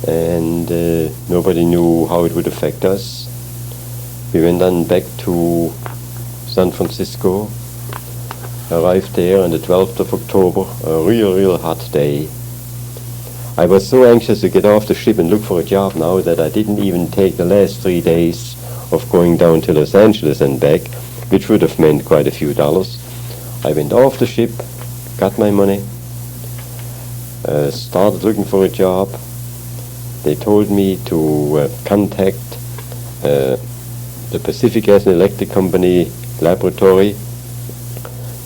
and nobody knew how it would affect us. We went then back to San Francisco, arrived there on the 12th of October, a real hot day. I was so anxious to get off the ship and look for a job now that I didn't even take the last 3 days of going down to Los Angeles and back, which would have meant quite a few dollars. I went off the ship, got my money, started looking for a job. They told me to contact the Pacific Gas and Electric Company laboratory,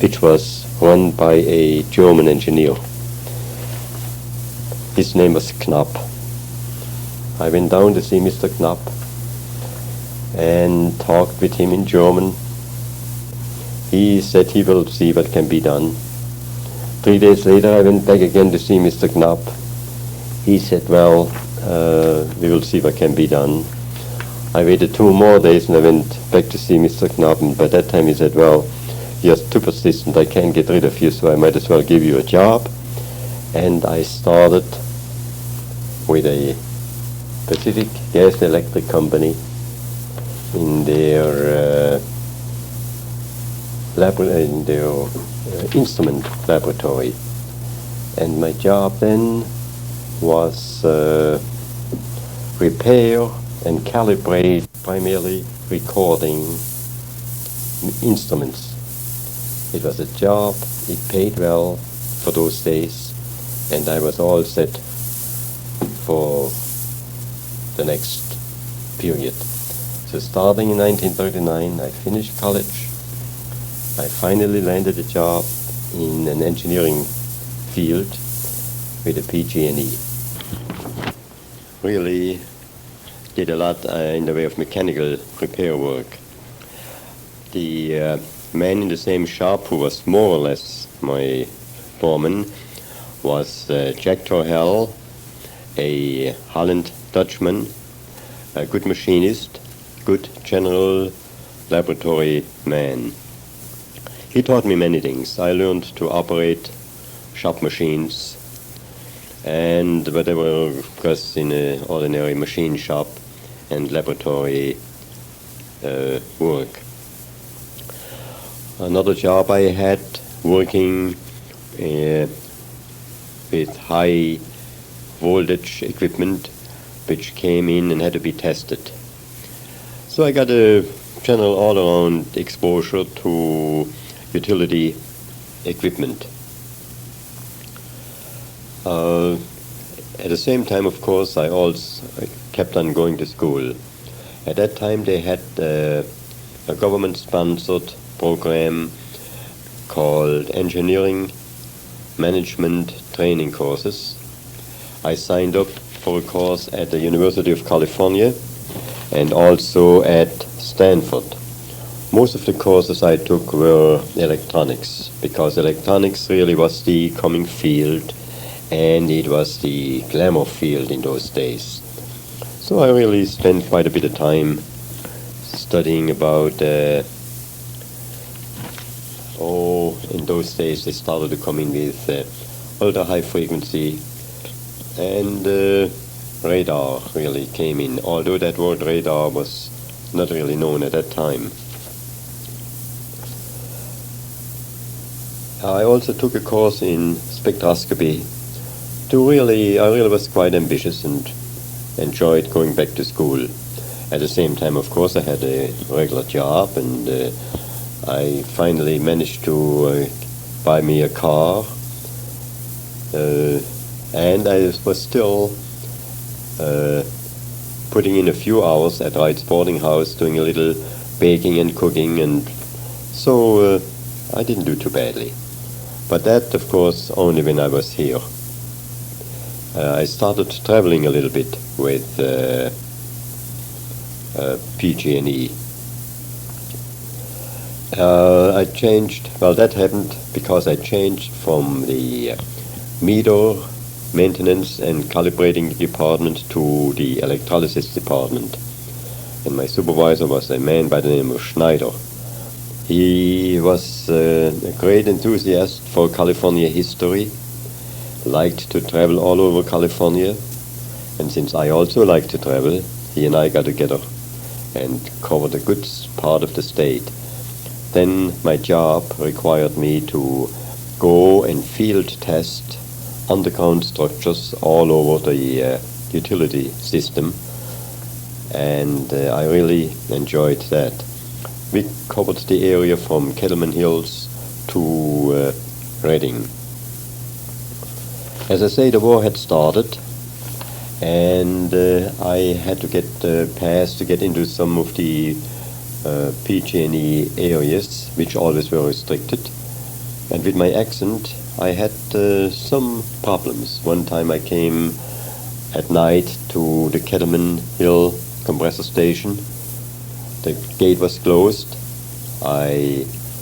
which was run by a German engineer. His name was Knapp. I went down to see Mr. Knapp and talked with him in German. He said he will see what can be done. 3 days later I went back again to see Mr. Knapp. He said, well, we will see what can be done. I waited 2 more days and I went back to see Mr. Knapp, and by that time he said, well, you're too persistent, I can't get rid of you, so I might as well give you a job. And I started with a Pacific Gas and Electric Company in their instrument laboratory. And my job then was repair and calibrate primarily recording instruments. It was a job, it paid well for those days, and I was all set for the next period. So starting in 1939, I finished college. I finally landed a job in an engineering field with a PG&E. Really did a lot in the way of mechanical repair work. The man in the same shop who was more or less my foreman was Jack Torhell, a Holland Dutchman, a good machinist, good general laboratory man. He taught me many things. I learned to operate shop machines and whatever goes in an ordinary machine shop and laboratory work. Another job I had working with high voltage equipment which came in and had to be tested. So I got a general all-around exposure to utility equipment. At the same time, of course, I also kept on going to school. At that time they had a government-sponsored program called Engineering Management Training Courses. I signed up for a course at the University of California and also at Stanford. Most of the courses I took were electronics, because electronics really was the coming field and it was the glamour field in those days. So I really spent quite a bit of time studying about, in those days they started to come in with ultra high frequency, and radar really came in, although that word radar was not really known at that time. I also took a course in spectroscopy. I really was quite ambitious and enjoyed going back to school. At the same time, of course, I had a regular job, and I finally managed to buy me a car, and I was still putting in a few hours at Wright's boarding house, doing a little baking and cooking, and so I didn't do too badly. But that, of course, only when I was here. I started traveling a little bit with PG&E. That happened because I changed from the meter maintenance and calibrating department to the electrolysis department. And my supervisor was a man by the name of Schneider. He was a great enthusiast for California history, liked to travel all over California, And since I also like to travel, he and I got together and covered a good part of the state. Then my job required me to go and field test underground structures all over the utility system, and I really enjoyed that. We covered the area from Kettleman Hills to Reading. As I say, the war had started, and I had to get pass to get into some of the PG&E areas, which always were restricted. And with my accent, I had some problems. One time I came at night to the Kettleman Hill compressor station. The gate was closed.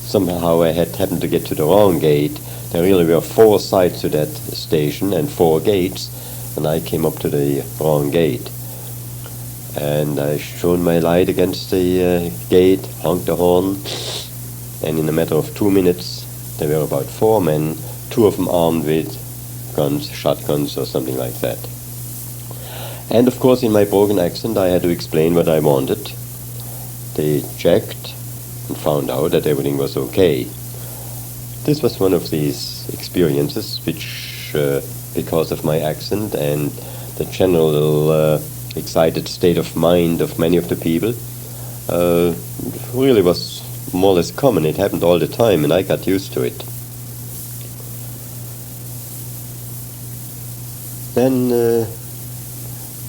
Somehow I had happened to get to the wrong gate. There really were 4 sides to that station and 4 gates, and I came up to the wrong gate. And I shone my light against the gate, honked the horn, and in a matter of 2 minutes there were about 4 men, 2 of them armed with guns, shotguns or something like that. And of course in my broken accent I had to explain what I wanted. They checked and found out that everything was okay. This was one of these experiences which, because of my accent and the general excited state of mind of many of the people, really was more or less common. It happened all the time, and I got used to it. Then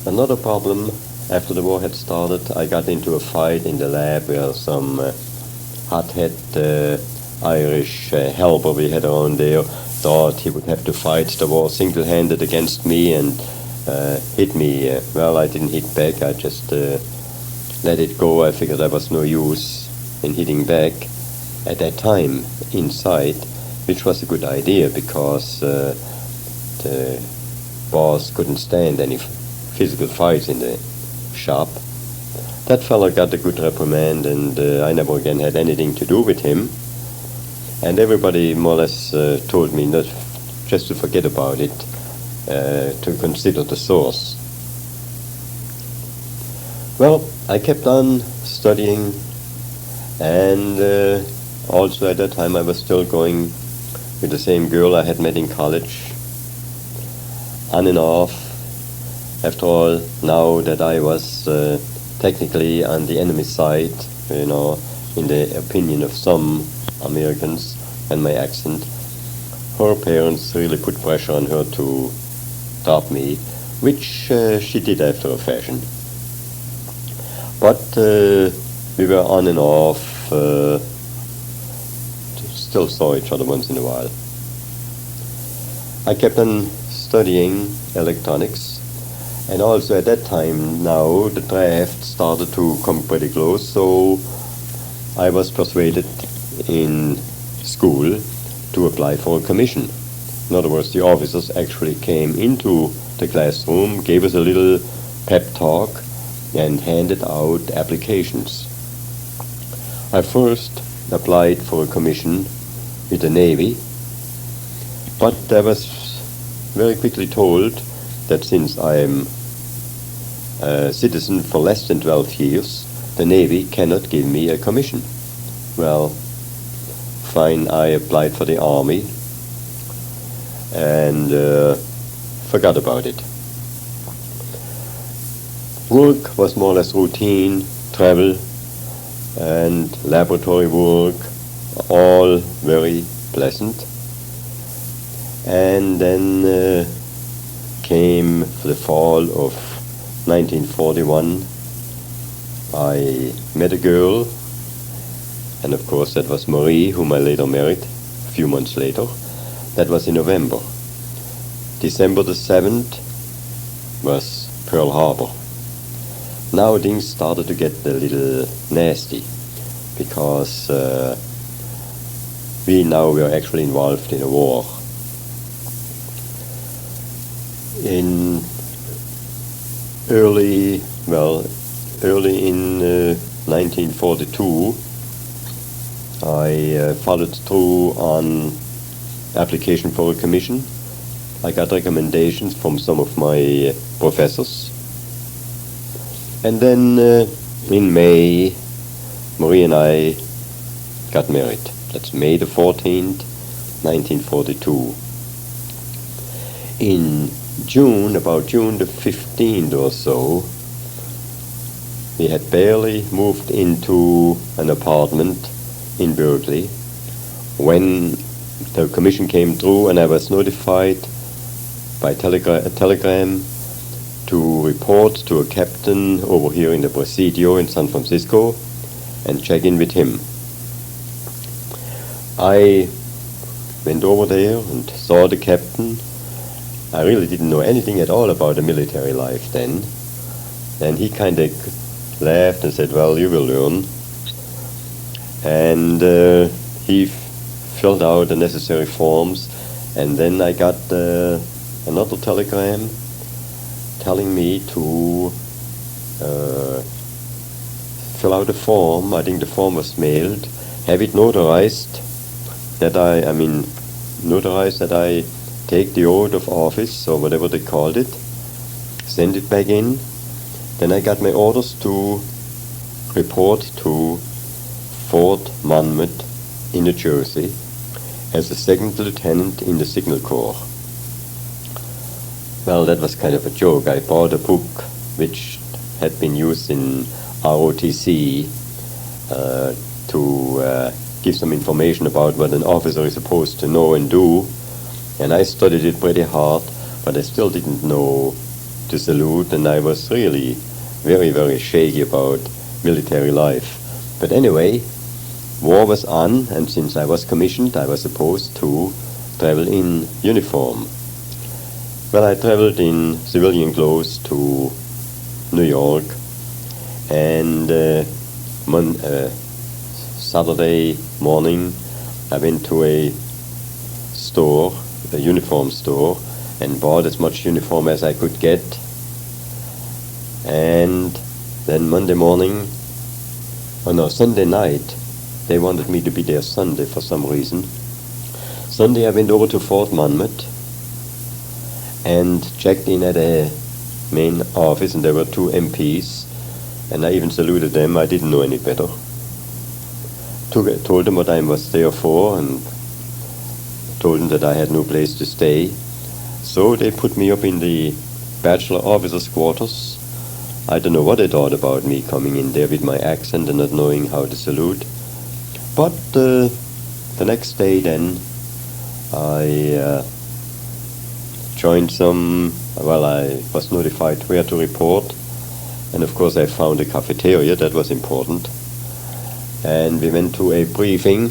another problem, after the war had started, I got into a fight in the lab where some hot-head Irish helper we had around there thought he would have to fight the war single-handed against me and hit me. Well, I didn't hit back. I just let it go. I figured there was no use in hitting back at that time inside, which was a good idea because the boss couldn't stand any physical fights in the shop. That fellow got a good reprimand, and I never again had anything to do with him. And everybody more or less told me not just to forget about it, to consider the source. Well, I kept on studying, and also at that time I was still going with the same girl I had met in college, on and off. After all, now that I was technically on the enemy side, in the opinion of some Americans, and my accent, her parents really put pressure on her to drop me, which she did after a fashion. But we were on and off, still saw each other once in a while. I kept on studying electronics, and also at that time now the draft started to come pretty close, so I was persuaded in school to apply for a commission. In other words, the officers actually came into the classroom, gave us a little pep talk, and handed out applications. I first applied for a commission with the Navy, but I was very quickly told that since I'm a citizen for less than 12 years, the Navy cannot give me a commission. Well, fine, I applied for the Army and forgot about it. Work was more or less routine, travel and laboratory work, all very pleasant. And then came the fall of 1941. I met a girl, and of course that was Marie, whom I later married a few months later. That was in November. December the 7th was Pearl Harbor. Now things started to get a little nasty, because we now were actually involved in a war. Early in 1942, I followed through on application for a commission, I got recommendations from some of my professors. And then in May, Marie and I got married. That's May the 14th, 1942. In June, about June the 15th or so, we had barely moved into an apartment in Berkeley when the commission came through, and I was notified by telegram to report to a captain over here in the Presidio in San Francisco and check in with him. I went over there and saw the captain. I really didn't know anything at all about the military life then. And he kind of laughed and said, well, you will learn. And he filled out the necessary forms. And then I got another telegram telling me to fill out a form. I think the form was mailed. Have it notarized that I take the oath of office or whatever they called it, send it back in. Then I got my orders to report to Fort Monmouth in New Jersey as a second lieutenant in the Signal Corps. Well, that was kind of a joke. I bought a book which had been used in ROTC to give some information about what an officer is supposed to know and do. And I studied it pretty hard, but I still didn't know to salute, and I was really very, very shaky about military life. But anyway, war was on, and since I was commissioned, I was supposed to travel in uniform. Well, I traveled in civilian clothes to New York, and Saturday morning I went to a store, a uniform store, and bought as much uniform as I could get. And then Sunday night, they wanted me to be there Sunday for some reason. Sunday I went over to Fort Monmouth and checked in at a main office, and there were two MPs, and I even saluted them. I didn't know any better. Told them what I was there for, and told them that I had no place to stay. So they put me up in the bachelor officers' quarters. I don't know what they thought about me coming in there with my accent and not knowing how to salute. But the next day then, I joined I was notified where to report, and of course I found a cafeteria. That was important. And we went to a briefing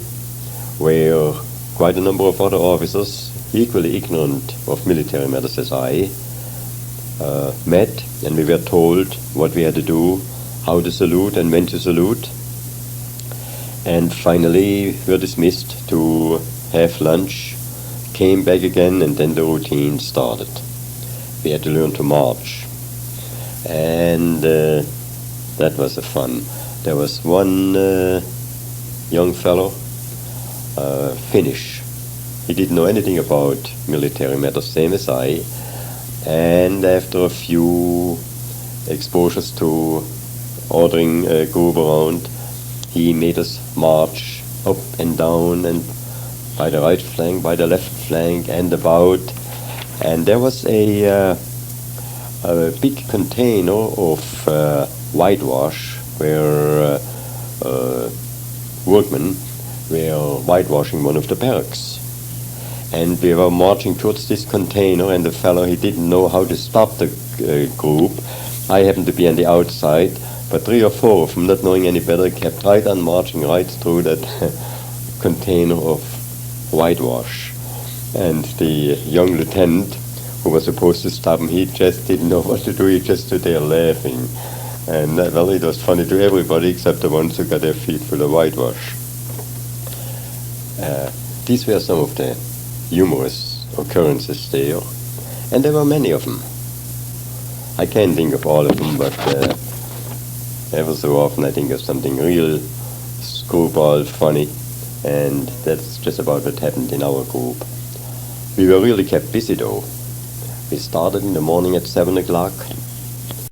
where quite a number of other officers, equally ignorant of military matters as I, met, and we were told what we had to do, how to salute and when to salute. And finally we were dismissed to have lunch, came back again, and then the routine started. We had to learn to march, and that was a fun. There was one young fellow, Finnish. He didn't know anything about military matters, same as I, and after a few exposures to ordering a group around, he made us march up and down, and by the right flank, by the left flank, and about. And there was a big container of whitewash where workmen were whitewashing one of the barracks. And we were marching towards this container, and the fellow, he didn't know how to stop the group. I happened to be on the outside, but 3 or 4 of them, not knowing any better, kept right on marching right through that container of whitewash. And the young lieutenant who was supposed to stop him, he just didn't know what to do. He just stood there laughing. And well, it was funny to everybody except the ones who got their feet full of whitewash. These were some of the humorous occurrences there, and there were many of them. I can't think of all of them, but ever so often I think of something real screwball funny, and that's just about what happened in our group. We were really kept busy though. We started in the morning at 7 o'clock,